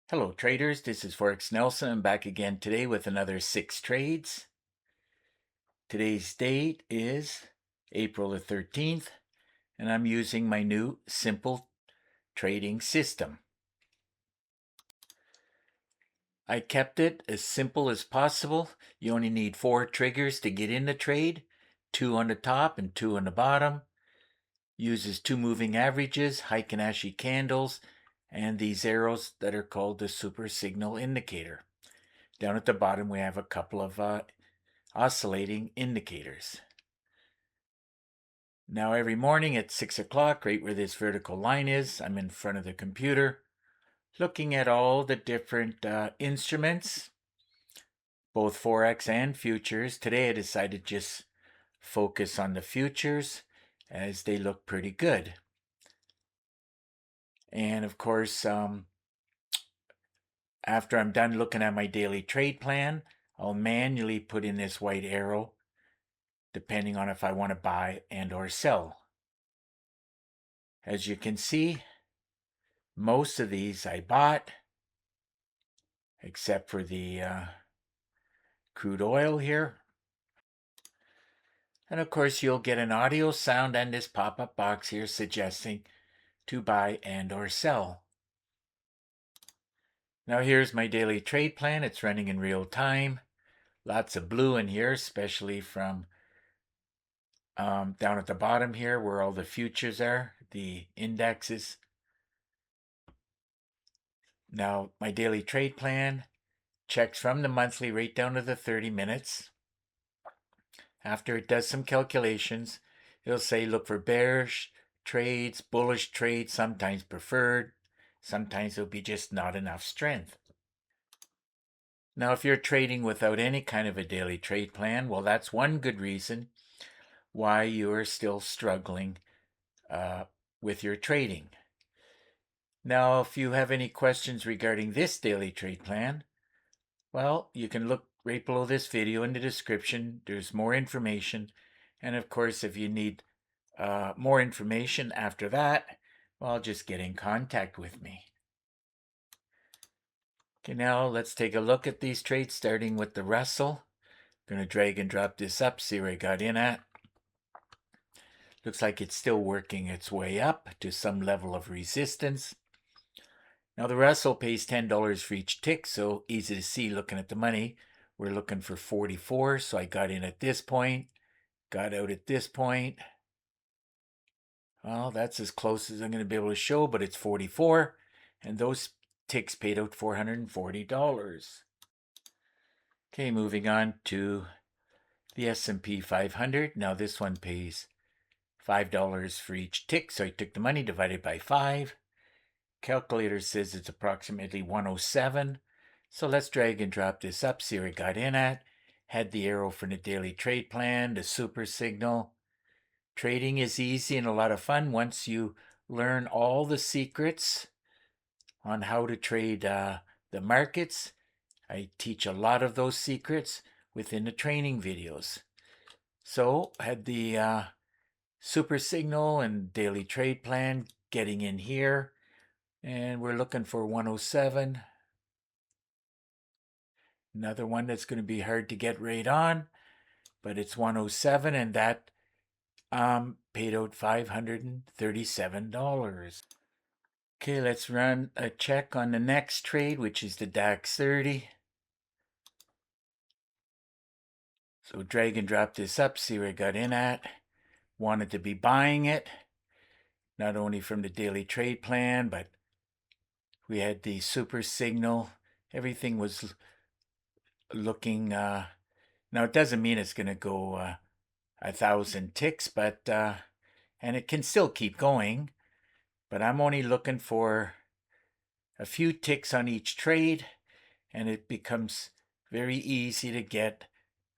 Hello traders, this is Forex Nelson. I'm back again today with another 6 trades. Today's date is April the 13th, and I'm using my new simple trading system. I kept it as simple as possible. You only need 4 triggers to get in the trade, 2 on the top and 2 on the bottom. Uses 2 moving averages, Heikin-Ashi candles, and these arrows that are called the super signal indicator. Down at the bottom we have a couple of oscillating indicators. Now every morning at 6 o'clock, right where this vertical line is, I'm in front of the computer looking at all the different instruments, both Forex and futures. Today I decided to just focus on the futures as they look pretty good. And of course, after I'm done looking at my daily trade plan, I'll manually put in this white arrow depending on if I want to buy and or sell. As you can see, most of these I bought, except for the crude oil here. And of course, you'll get an audio sound and this pop-up box here suggesting to buy and or sell. Now here's my daily trade plan. It's running in real time. Lots of blue in here, especially from down at the bottom here where all the futures are, the indexes. Now my daily trade plan checks from the monthly right down to the 30 minutes. After it does some calculations, it'll say look for bearish trades, bullish trades, sometimes preferred. Sometimes it'll be just not enough strength. Now, if you're trading without any kind of a daily trade plan, well, that's one good reason why you're still struggling with your trading. Now, if you have any questions regarding this daily trade plan, well, you can look right below this video in the description. There's more information. And of course, if you need more information after that, well, just get in contact with me. Okay, now let's take a look at these trades, starting with the Russell. I'm going to drag and drop this up, see where I got in at. Looks like it's still working its way up to some level of resistance. Now the Russell pays $10 for each tick, so easy to see looking at the money. We're looking for 44, so I got in at this point, got out at this point. Well, that's as close as I'm going to be able to show, but it's 44, and those ticks paid out $440. Okay, moving on to the S&P 500. Now this one pays $5 for each tick, so I took the money divided by 5. Calculator says it's approximately 107. So let's drag and drop this up, see where I got in at. Had the arrow for the daily trade plan, the super signal. Trading is easy and a lot of fun once you learn all the secrets on how to trade the markets. I teach a lot of those secrets within the training videos. So had the super signal and daily trade plan getting in here, and we're looking for 107. Another one that's going to be hard to get right on, but it's 107, and that paid out $537. Okay, let's run a check on the next trade, which is the DAX 30. So drag and drop this up, see where I got in at. Wanted to be buying it, not only from the daily trade plan, but we had the super signal. Everything was looking, now it doesn't mean it's going to go 1,000 ticks, but, and it can still keep going, but I'm only looking for a few ticks on each trade, and it becomes very easy to get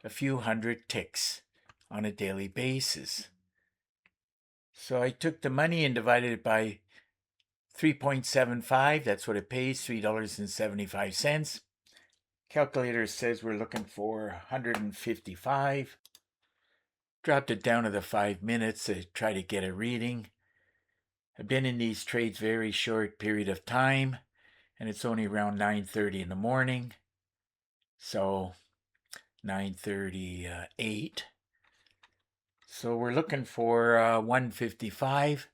a few hundred ticks on a daily basis. So I took the money and divided it by 3.75. That's what it pays, $3.75. Calculator says we're looking for 155. Dropped it down to the 5 minutes to try to get a reading. I've been in these trades very short period of time, and it's only around 9:30 in the morning. So 9:38. So we're looking for 155.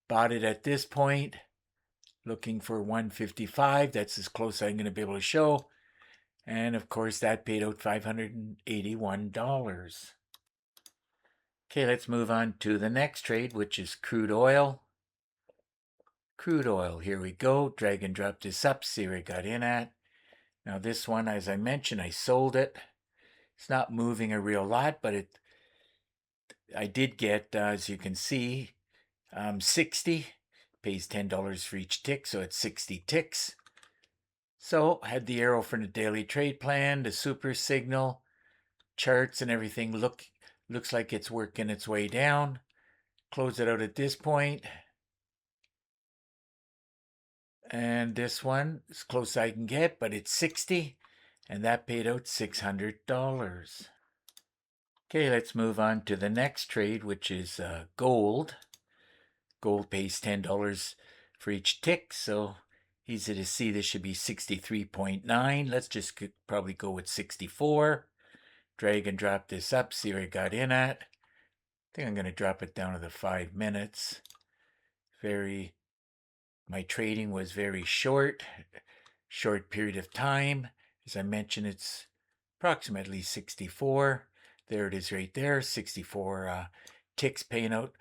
Bought it at this point. Looking for 155. That's as close as I'm going to be able to show. And of course, that paid out $581. Okay, let's move on to the next trade, which is crude oil. Crude oil, here we go. Drag and drop this up, see where it got in at. Now this one, as I mentioned, I sold it. It's not moving a real lot, but I did get, as you can see, 60. Pays $10 for each tick, so it's 60 ticks. So I had the arrow from the daily trade plan, the super signal, charts and everything. Looks like it's working its way down. Close it out at this point. And this one, as close as I can get, but it's 60. And that paid out $600. Okay, let's move on to the next trade, which is gold. Gold pays $10 for each tick, so easy to see this should be 63.9. Let's just probably go with 64. Drag and drop this up, see where it got in at. I think I'm going to drop it down to the 5 minutes. My trading was very short period of time. As I mentioned, it's approximately 64. There it is right there, 64 ticks paying out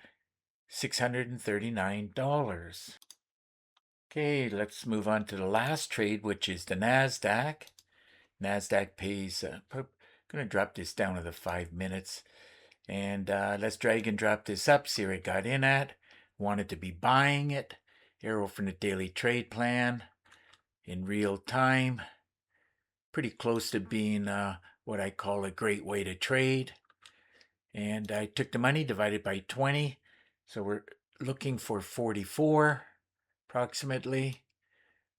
$639. Okay, let's move on to the last trade, which is the NASDAQ. NASDAQ pays, going to drop this down to the 5 minutes. And let's drag and drop this up, see where it got in at. Wanted to be buying it. Arrow from the daily trade plan in real time. Pretty close to being what I call a great way to trade. And I took the money, divided by 20. So we're looking for 44, approximately.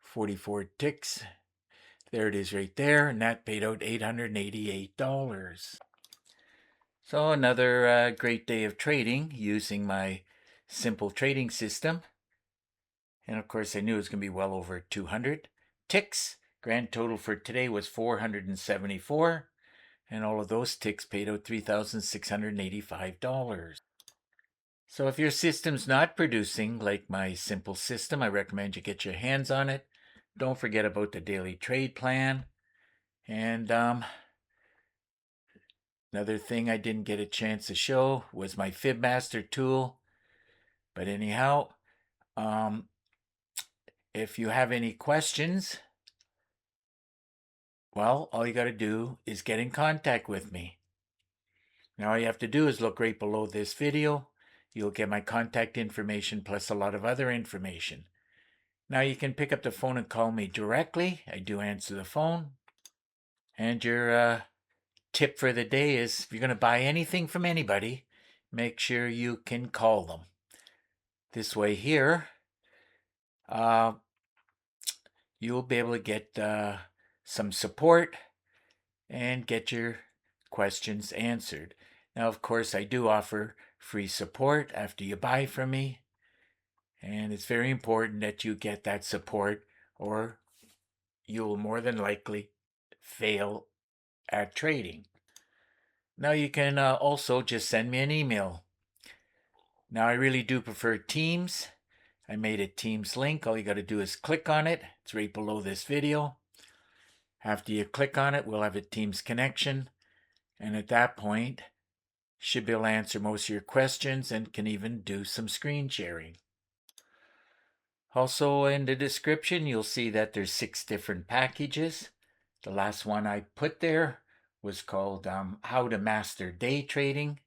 44 ticks. There it is right there, and that paid out $888. So another great day of trading using my simple trading system. And of course I knew it was going to be well over 200 ticks. Grand total for today was 474. And all of those ticks paid out $3,685. So if your system's not producing like my simple system, I recommend you get your hands on it. Don't forget about the daily trade plan. And another thing I didn't get a chance to show was my FibMaster tool. But anyhow, if you have any questions, well, all you got to do is get in contact with me. Now all you have to do is look right below this video. You'll get my contact information plus a lot of other information. Now you can pick up the phone and call me directly. I do answer the phone. And your tip for the day is, if you're going to buy anything from anybody, make sure you can call them. This way here, you'll be able to get some support and get your questions answered. Now, of course, I do offer free support after you buy from me. And it's very important that you get that support, or you'll more than likely fail at trading. Now you can also just send me an email. Now I really do prefer Teams. I made a Teams link. All you got to do is click on it. It's right below this video. After you click on it, we'll have a Teams connection. And at that point, should be able to answer most of your questions and can even do some screen sharing. Also in the description, you'll see that there's 6 different packages. The last one I put there was called How to Master Day Trading.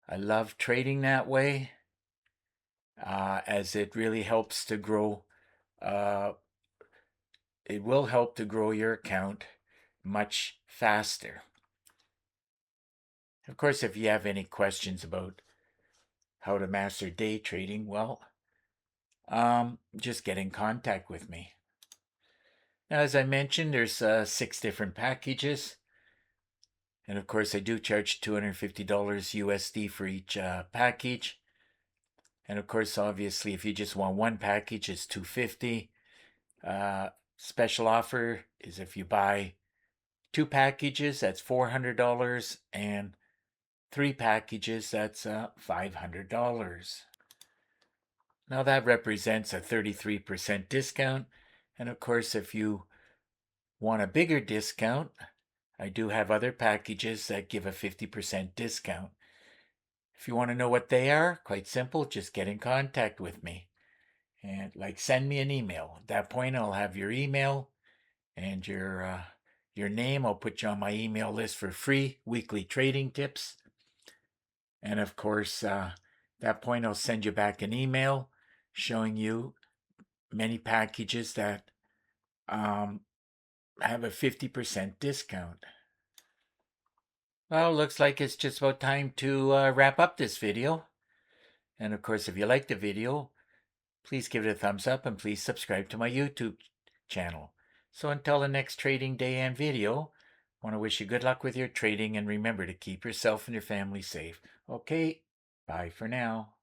I love trading that way, as it really helps to grow. It will help to grow your account much faster. Of course, if you have any questions about how to master day trading, well, just get in contact with me. Now, as I mentioned, there's 6 different packages. And of course, I do charge $250 USD for each package. And of course, obviously, if you just want one package, it's $250. Special offer is if you buy 2 packages, that's $400, and 3 packages, that's $500. Now that represents a 33% discount. And of course, if you want a bigger discount, I do have other packages that give a 50% discount. If you want to know what they are, quite simple, just get in contact with me. And send me an email. At that point, I'll have your email and your name. I'll put you on my email list for free weekly trading tips. And of course, at that point, I'll send you back an email showing you many packages that have a 50% discount. Well, looks like it's just about time to wrap up this video. And of course, if you like the video, please give it a thumbs up and please subscribe to my YouTube channel. So until the next trading day and video, I want to wish you good luck with your trading and remember to keep yourself and your family safe. Okay, bye for now.